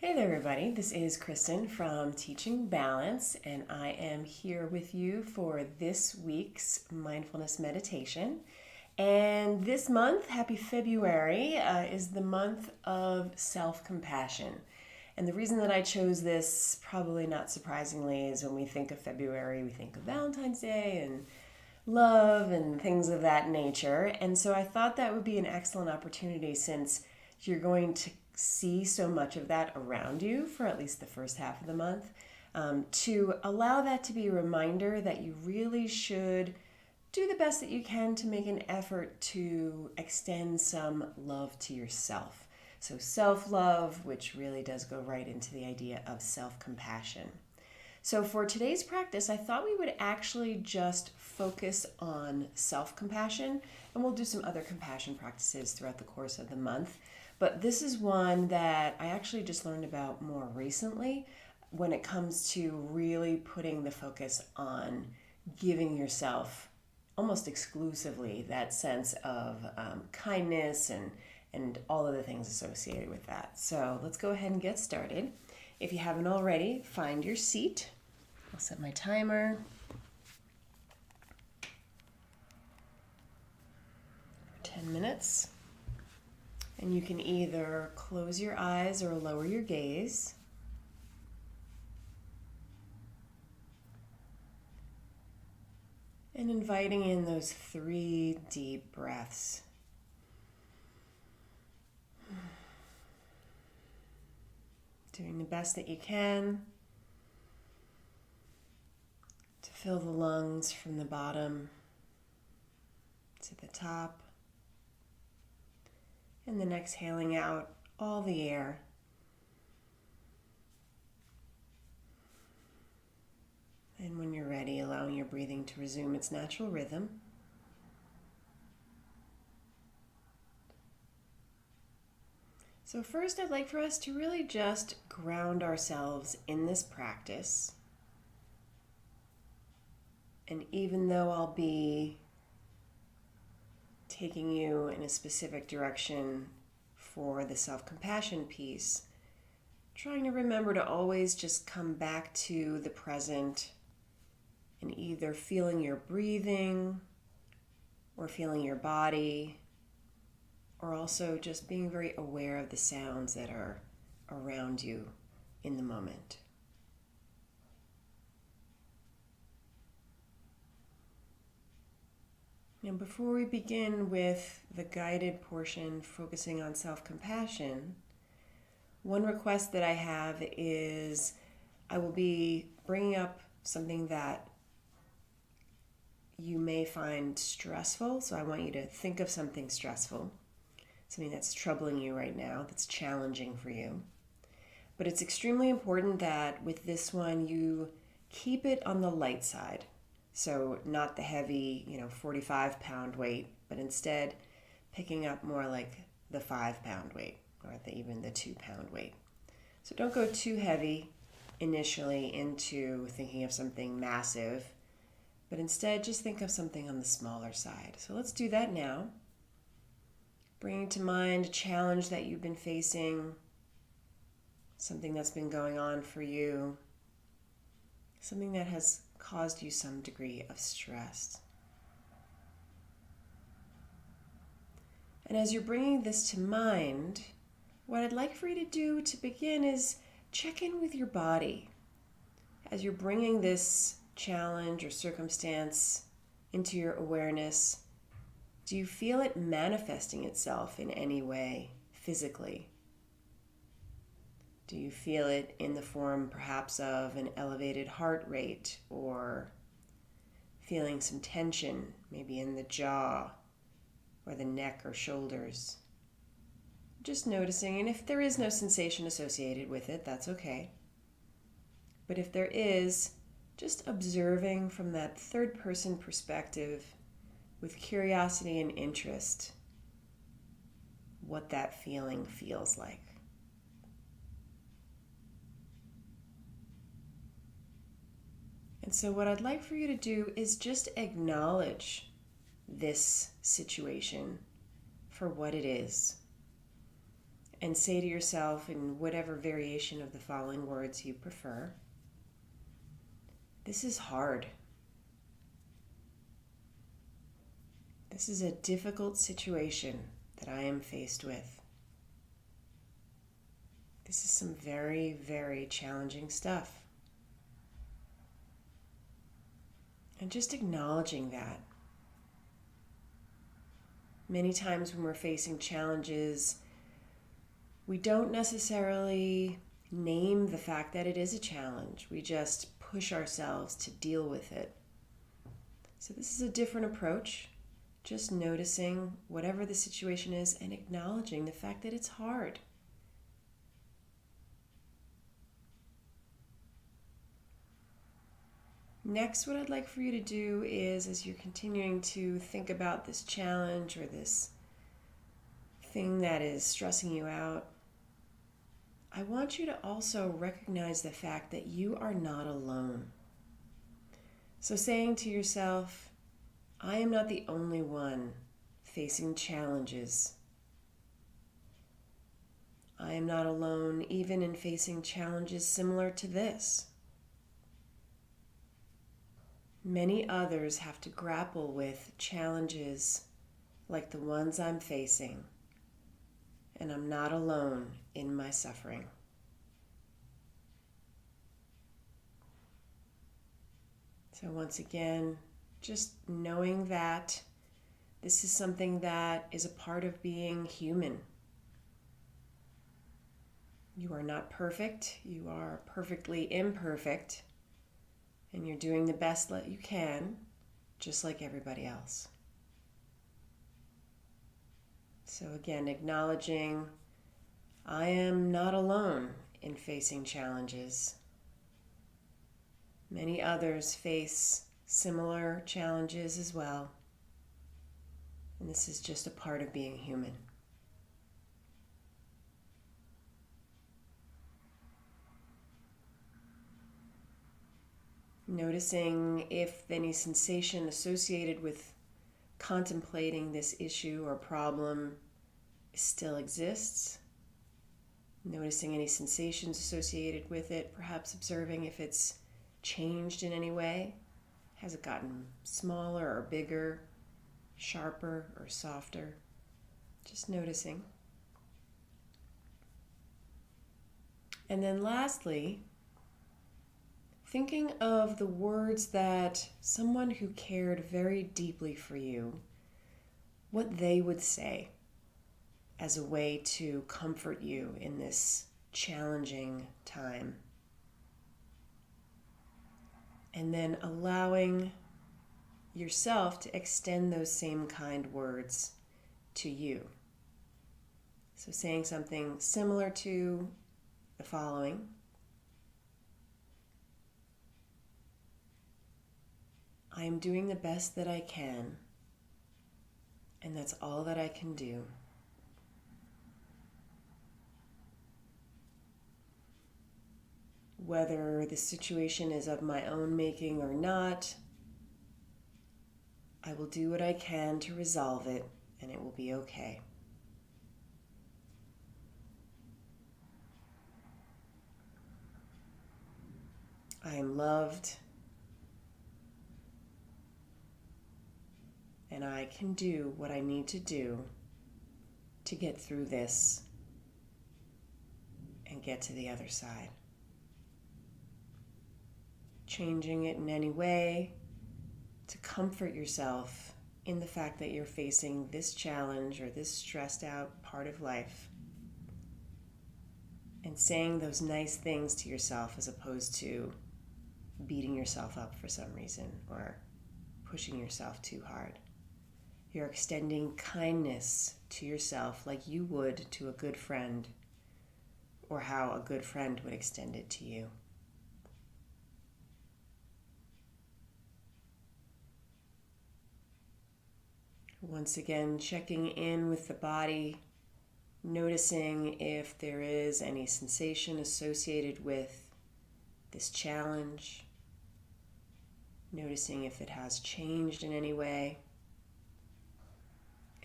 Hey there, everybody. This is Kristen from Teaching Balance, and I am here with you for this week's mindfulness meditation. And this month, happy February, is the month of self compassion. And the reason that I chose this, probably not surprisingly, is when we think of February, we think of Valentine's Day and love and things of that nature. And so I thought that would be an excellent opportunity since you're going to see so much of that around you for at least the first half of the month, to allow that to be a reminder that you really should do the best that you can to make an effort to extend some love to yourself. So, self love, which really does go right into the idea of self compassion. So, for today's practice, I thought we would actually just focus on self compassion, and we'll do some other compassion practices throughout the course of the month. But this is one that I actually just learned about more recently when it comes to really putting the focus on giving yourself almost exclusively that sense of kindness and all of the things associated with that. So let's go ahead and get started. If you haven't already, find your seat. I'll set my timer. 10 minutes. And you can either close your eyes or lower your gaze. And inviting in those 3 deep breaths. Doing the best that you can to fill the lungs from the bottom to the top. And then exhaling out all the air. And when you're ready, allowing your breathing to resume its natural rhythm. So first, I'd like for us to really just ground ourselves in this practice. And even though I'll be taking you in a specific direction for the self-compassion piece, trying to remember to always just come back to the present and either feeling your breathing or feeling your body, or also just being very aware of the sounds that are around you in the moment. Now, before we begin with the guided portion focusing on self-compassion, one request that I have is I will be bringing up something that you may find stressful. So I want you to think of something stressful, something that's troubling you right now, that's challenging for you. But it's extremely important that with this one, you keep it on the light side. So not the heavy, 45-pound weight, but instead picking up more like the 5-pound weight or even the 2-pound weight. So don't go too heavy initially into thinking of something massive, but instead just think of something on the smaller side. So let's do that now. Bringing to mind a challenge that you've been facing, something that's been going on for you, something that has caused you some degree of stress. And as you're bringing this to mind, what I'd like for you to do to begin is check in with your body. As you're bringing this challenge or circumstance into your awareness, do you feel it manifesting itself in any way physically? Do you feel it in the form perhaps of an elevated heart rate or feeling some tension, maybe in the jaw or the neck or shoulders? Just noticing, and if there is no sensation associated with it, that's okay. But if there is, just observing from that third-person perspective with curiosity and interest what that feeling feels like. And so what I'd like for you to do is just acknowledge this situation for what it is. and say to yourself in whatever variation of the following words you prefer, this is hard. This is a difficult situation that I am faced with. This is some very, very challenging stuff. And just acknowledging that. Many times when we're facing challenges, we don't necessarily name the fact that it is a challenge. We just push ourselves to deal with it. So this is a different approach. Just noticing whatever the situation is and acknowledging the fact that it's hard. Next, what I'd like for you to do is, as you're continuing to think about this challenge or this thing that is stressing you out, I want you to also recognize the fact that you are not alone. So saying to yourself, I am not the only one facing challenges. I am not alone even in facing challenges similar to this. Many others have to grapple with challenges like the ones I'm facing, and I'm not alone in my suffering. So once again, just knowing that this is something that is a part of being human. You are not perfect. You are perfectly imperfect. And you're doing the best that you can, just like everybody else. So again, acknowledging I am not alone in facing challenges. Many others face similar challenges as well. And this is just a part of being human. Noticing if any sensation associated with contemplating this issue or problem still exists. Noticing any sensations associated with it, perhaps observing if it's changed in any way. Has it gotten smaller or bigger, sharper or softer? Just noticing. And then lastly, thinking of the words that someone who cared very deeply for you, what they would say as a way to comfort you in this challenging time. And then allowing yourself to extend those same kind words to you. So saying something similar to the following. I am doing the best that I can, and that's all that I can do. Whether the situation is of my own making or not, I will do what I can to resolve it, and it will be okay. I am loved, and I can do what I need to do to get through this and get to the other side. Changing it in any way to comfort yourself in the fact that you're facing this challenge or this stressed out part of life, and saying those nice things to yourself as opposed to beating yourself up for some reason or pushing yourself too hard. You're extending kindness to yourself like you would to a good friend, or how a good friend would extend it to you. Once again, checking in with the body, noticing if there is any sensation associated with this challenge, noticing if it has changed in any way.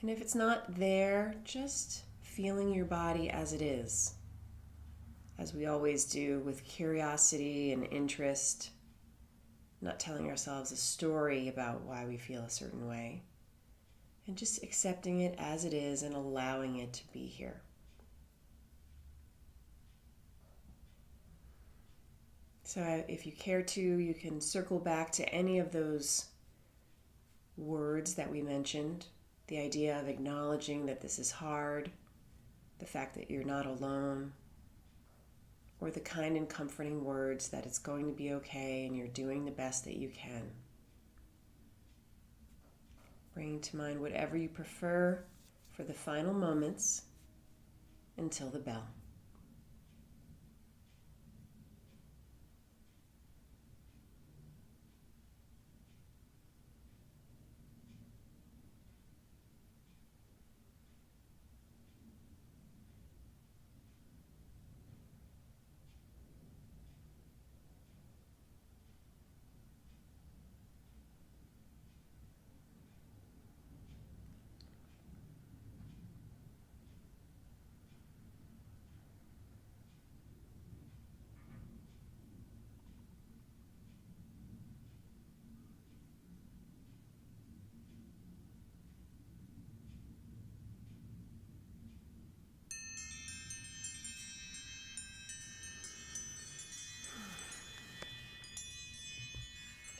And if it's not there, just feeling your body as it is, as we always do, with curiosity and interest, not telling ourselves a story about why we feel a certain way, and just accepting it as it is and allowing it to be here. So if you care to, you can circle back to any of those words that we mentioned. The idea of acknowledging that this is hard, the fact that you're not alone, or the kind and comforting words that it's going to be okay and you're doing the best that you can. Bringing to mind whatever you prefer for the final moments until the bell.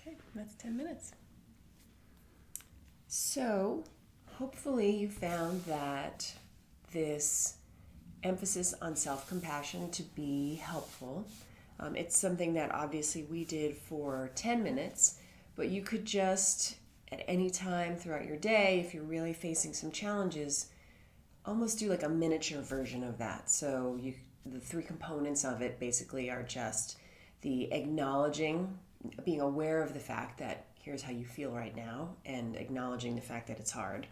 Okay, that's 10 minutes. So, hopefully you found that this emphasis on self-compassion to be helpful. It's something that obviously we did for 10 minutes, but you could just, at any time throughout your day, if you're really facing some challenges, almost do like a miniature version of that. So the three components of it basically are just the acknowledging, being aware of the fact that here's how you feel right now, and acknowledging the fact that it's hard.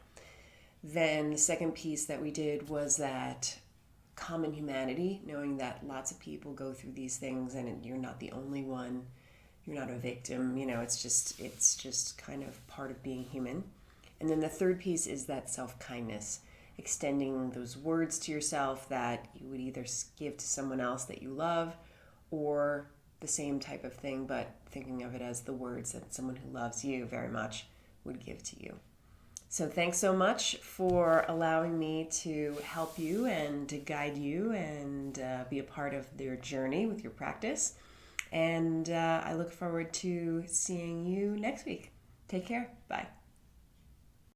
Then the second piece that we did was that common humanity, knowing that lots of people go through these things and you're not the only one. You're not a victim, it's just kind of part of being human. And then the third piece is that self-kindness, extending those words to yourself that you would either give to someone else that you love, or the same type of thing, but thinking of it as the words that someone who loves you very much would give to you. So thanks so much for allowing me to help you and to guide you and be a part of your journey with your practice. And I look forward to seeing you next week. Take care. Bye.